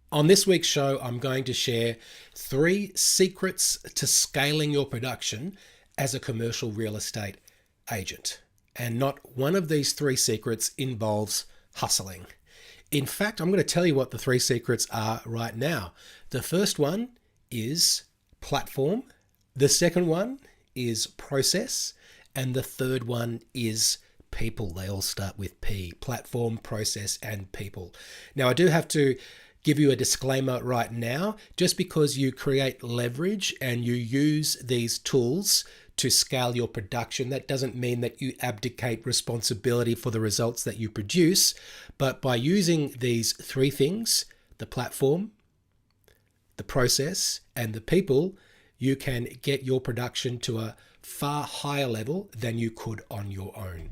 On this week's show, I'm going to share 3 secrets to scaling your production as a commercial real estate agent. And not one of these 3 secrets involves hustling. In fact, I'm going to tell you what the 3 secrets are right now. The first one is platform. The second one is process. And the third one is people. They all start with P: platform, process, and people. Now, I do have to give you a disclaimer right now. Just because you create leverage and you use these tools to scale your production, that doesn't mean that you abdicate responsibility for the results that you produce. But by using these 3 things, the platform, the process, and the people, you can get your production to a far higher level than you could on your own.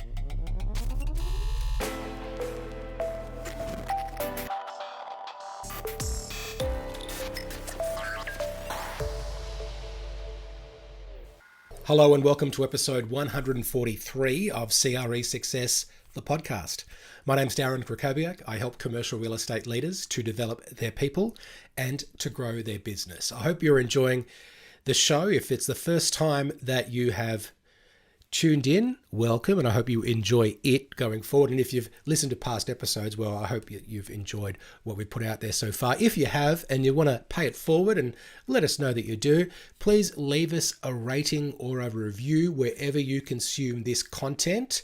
Hello and welcome to episode 143 of CRE Success, the podcast. My name's Darren Krakowiak. I help commercial real estate leaders to develop their people and to grow their business. I hope you're enjoying the show. If it's the first time that you have tuned in, welcome, and I hope you enjoy it going forward. And if you've listened to past episodes, well, I hope you've enjoyed what we put out there so far. If you have and you want to pay it forward and let us know that you do, please leave us a rating or a review wherever you consume this content.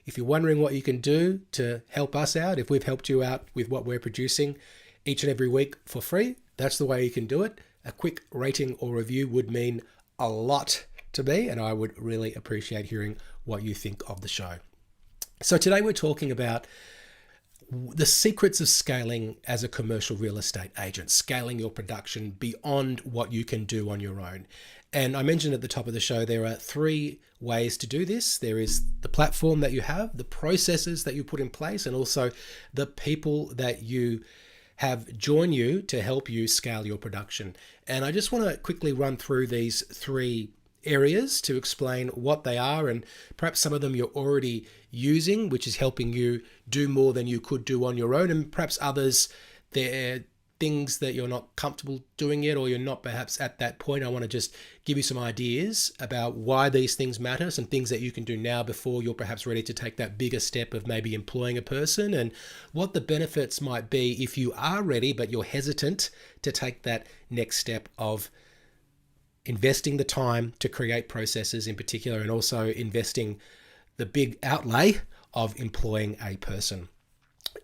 If you're wondering what you can do to help us out, if we've helped you out with what we're producing each and every week for free, that's the way you can do it. A quick rating or review would mean a lot to me, and I would really appreciate hearing what you think of the show. So today we're talking about the secrets of scaling as a commercial real estate agent, scaling your production beyond what you can do on your own. And I mentioned at the top of the show, there are 3 ways to do this. There is the platform that you have, the processes that you put in place, and also the people that you have join you to help you scale your production. And I just want to quickly run through these 3 areas to explain what they are, and perhaps some of them you're already using, which is helping you do more than you could do on your own, and perhaps others, they're things that you're not comfortable doing yet, or you're not perhaps at that point. I want to just give you some ideas about why these things matter, some things that you can do now before you're perhaps ready to take that bigger step of maybe employing a person, and what the benefits might be if you are ready but you're hesitant to take that next step of investing the time to create processes in particular, and also investing the big outlay of employing a person.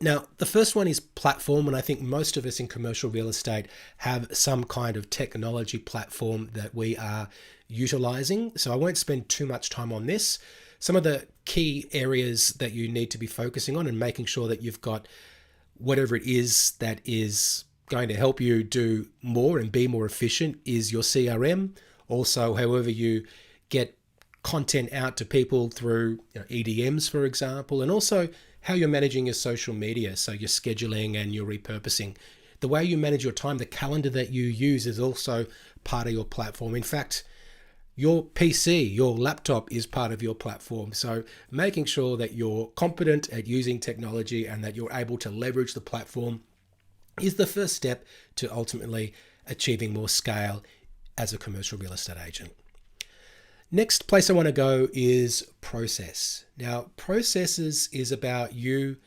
Now, the first one is platform, and I think most of us in commercial real estate have some kind of technology platform that we are utilizing. So I won't spend too much time on this. Some of the key areas that you need to be focusing on and making sure that you've got whatever it is that is going to help you do more and be more efficient is your CRM. Also, however you get content out to people through EDMs, for example, and also how you're managing your social media, so your scheduling and your repurposing. The way you manage your time, the calendar that you use is also part of your platform. In fact, your PC, your laptop is part of your platform. So making sure that you're competent at using technology and that you're able to leverage the platform is the first step to ultimately achieving more scale as a commercial real estate agent. Next place I want to go is process. Now, processes is about you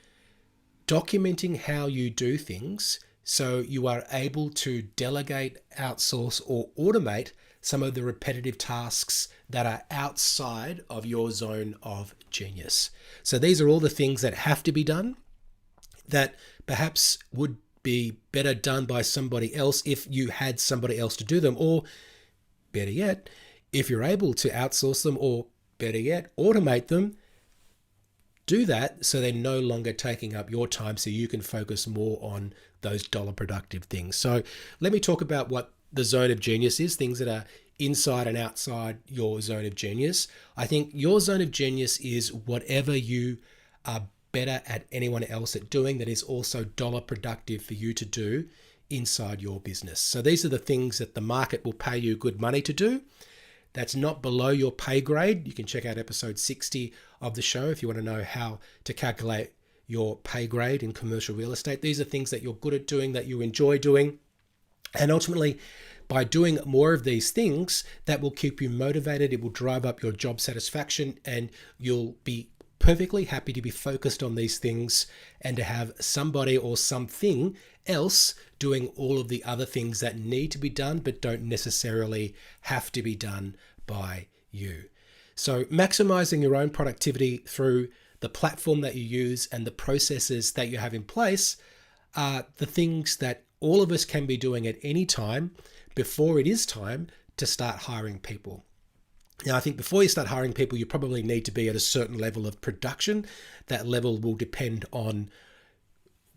documenting how you do things so you are able to delegate, outsource, or automate some of the repetitive tasks that are outside of your zone of genius. So these are all the things that have to be done that perhaps would be better done by somebody else if you had somebody else to do them, or better yet, if you're able to outsource them, or better yet, automate them, do that so they're no longer taking up your time so you can focus more on those dollar productive things. So let me talk about what the zone of genius is, things that are inside and outside your zone of genius. I think your zone of genius is whatever you are better at anyone else at doing that is also dollar productive for you to do inside your business. So these are the things that the market will pay you good money to do. That's not below your pay grade. You can check out episode 60 of the show if you want to know how to calculate your pay grade in commercial real estate. These are things that you're good at doing, that you enjoy doing. And ultimately, by doing more of these things, that will keep you motivated. It will drive up your job satisfaction, and you'll be perfectly happy to be focused on these things and to have somebody or something else doing all of the other things that need to be done but don't necessarily have to be done by you. So maximizing your own productivity through the platform that you use and the processes that you have in place are the things that all of us can be doing at any time before it is time to start hiring people. Now, I think before you start hiring people, you probably need to be at a certain level of production. That level will depend on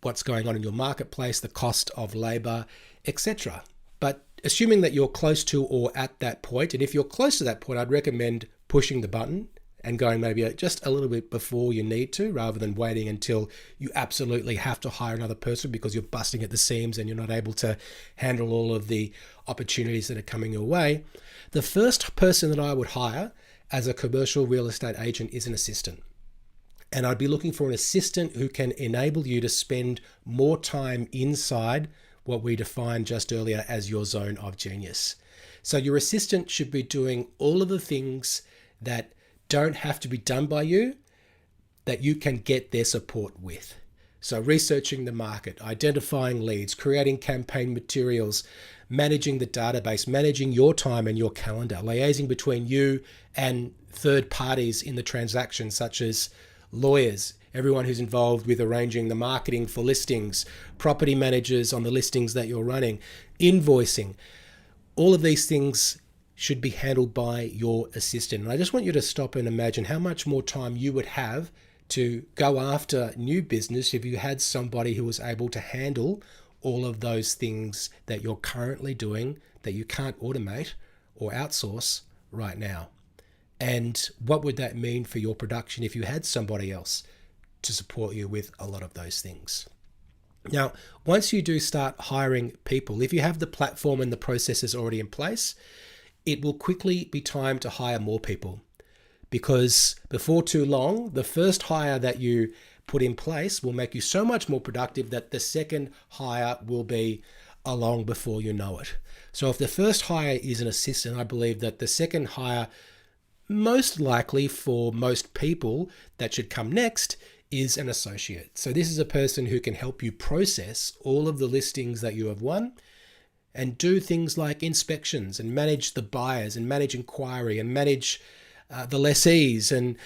what's going on in your marketplace, the cost of labor, etc. But assuming that you're close to or at that point, and if you're close to that point, I'd recommend pushing the button and going maybe just a little bit before you need to, rather than waiting until you absolutely have to hire another person because you're busting at the seams and you're not able to handle all of the opportunities that are coming your way. The first person that I would hire as a commercial real estate agent is an assistant. And I'd be looking for an assistant who can enable you to spend more time inside what we defined just earlier as your zone of genius. So your assistant should be doing all of the things that don't have to be done by you, that you can get their support with. So researching the market, identifying leads, creating campaign materials, managing the database, managing your time and your calendar, liaising between you and third parties in the transaction, such as lawyers, everyone who's involved with arranging the marketing for listings, property managers on the listings that you're running, invoicing. All of these things should be handled by your assistant. And I just want you to stop and imagine how much more time you would have to go after new business if you had somebody who was able to handle all of those things that you're currently doing that you can't automate or outsource right now. And what would that mean for your production if you had somebody else to support you with a lot of those things? Now, once you do start hiring people, if you have the platform and the processes already in place, it will quickly be time to hire more people, because before too long, the first hire that you put in place will make you so much more productive that the second hire will be along before you know it. So if the first hire is an assistant, I believe that the second hire, most likely for most people that should come next, is an associate. So this is a person who can help you process all of the listings that you have won and do things like inspections and manage the buyers and manage inquiry and manage the lessees and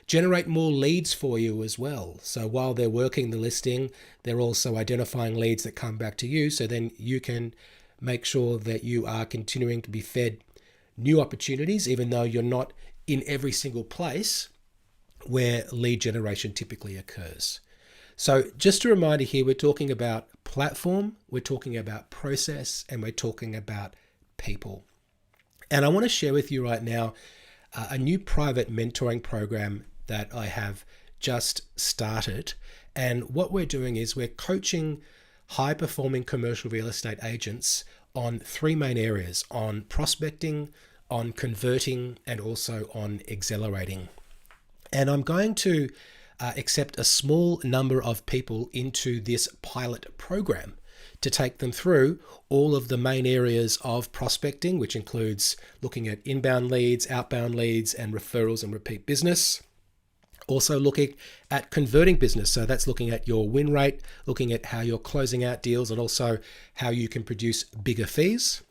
generate more leads for you as well. So while they're working the listing, they're also identifying leads that come back to you. So then you can make sure that you are continuing to be fed new opportunities, even though you're not in every single place where lead generation typically occurs. So just a reminder here, we're talking about platform, we're talking about process, and we're talking about people. And I want to share with you right now a new private mentoring program that I have just started. And what we're doing is we're coaching high-performing commercial real estate agents on three main areas: on prospecting, on converting, and also on accelerating. And I'm going to accept a small number of people into this pilot program to take them through all of the main areas of prospecting, which includes looking at inbound leads, outbound leads, and referrals and repeat business. Also looking at converting business. So that's looking at your win rate, looking at how you're closing out deals, and also how you can produce bigger fees.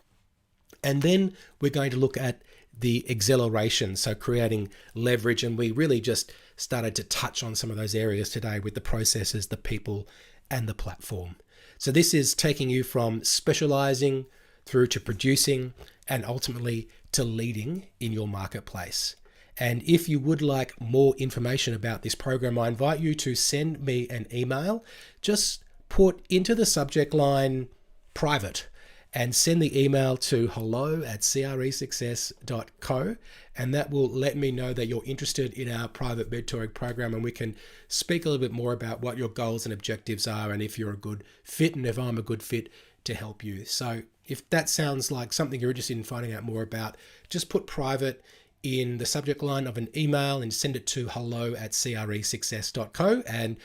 And then we're going to look at the acceleration, so creating leverage. And we really just started to touch on some of those areas today with the processes, the people, and the platform. So this is taking you from specializing through to producing and ultimately to leading in your marketplace. And if you would like more information about this program, I invite you to send me an email. Just put into the subject line private and send the email to hello@cresuccess.co, and that will let me know that you're interested in our private mentoring program, and we can speak a little bit more about what your goals and objectives are and if you're a good fit and if I'm a good fit to help you. So if that sounds like something you're interested in finding out more about, just put private in the subject line of an email and send it to hello@cresuccess.co, and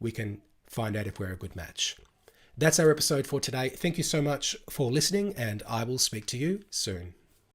we can find out if we're a good match. That's our episode for today. Thank you so much for listening, and I will speak to you soon.